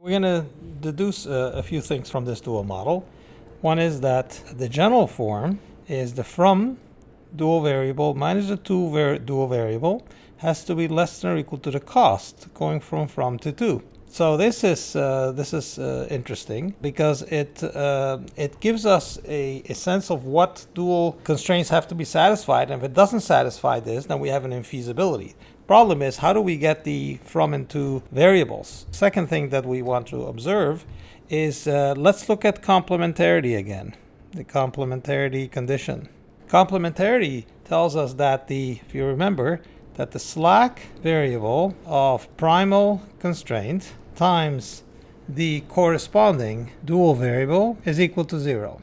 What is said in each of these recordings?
We're going to deduce a few things from this dual model. One is that the general form is the from dual variable minus the dual variable has to be less than or equal to the cost going from to to. So this is interesting because it gives us a sense of what dual constraints have to be satisfied, and if it doesn't satisfy this, then we have an infeasibility. Problem is, how do we get the from and to variables? Second thing that we want to observe is let's look at complementarity again, the complementarity condition. Complementarity tells us that if you remember, that the slack variable of primal constraint times the corresponding dual variable is equal to 0.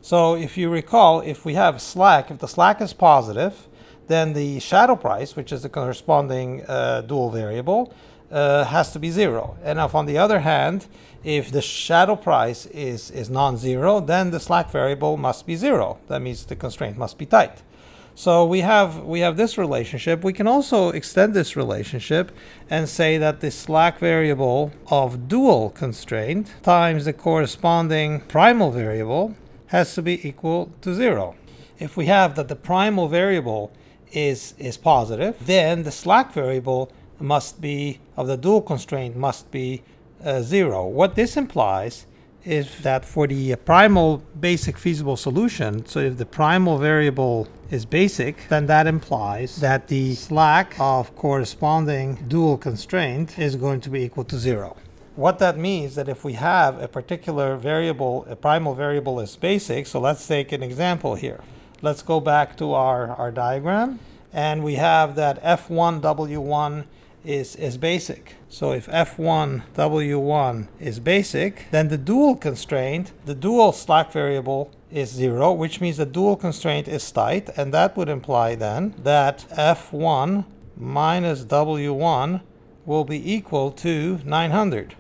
So if you recall, if we have slack, if the slack is positive, then the shadow price, which is the corresponding dual variable, has to be 0. And if on the other hand, if the shadow price is non-zero, then the slack variable must be 0. That means the constraint must be tight. So we have this relationship. We can also extend this relationship and say that the slack variable of dual constraint times the corresponding primal variable has to be equal to 0. If we have that the primal variable is positive, then the slack variable must be of the dual constraint must be 0. What this implies is that for the primal basic feasible solution, so if the primal variable is basic, then that implies that the slack of corresponding dual constraint is going to be equal to 0. What that means that if we have a particular variable, a primal variable is basic, so let's take an example here. Let's go back to our diagram, and we have that F1 W1 is basic. So if F1 W1 is basic, then the dual constraint, the dual slack variable is 0, which means the dual constraint is tight, and that would imply then that F1 minus W1 will be equal to 900.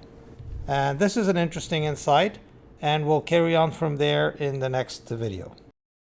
And this is an interesting insight, and we'll carry on from there in the next video.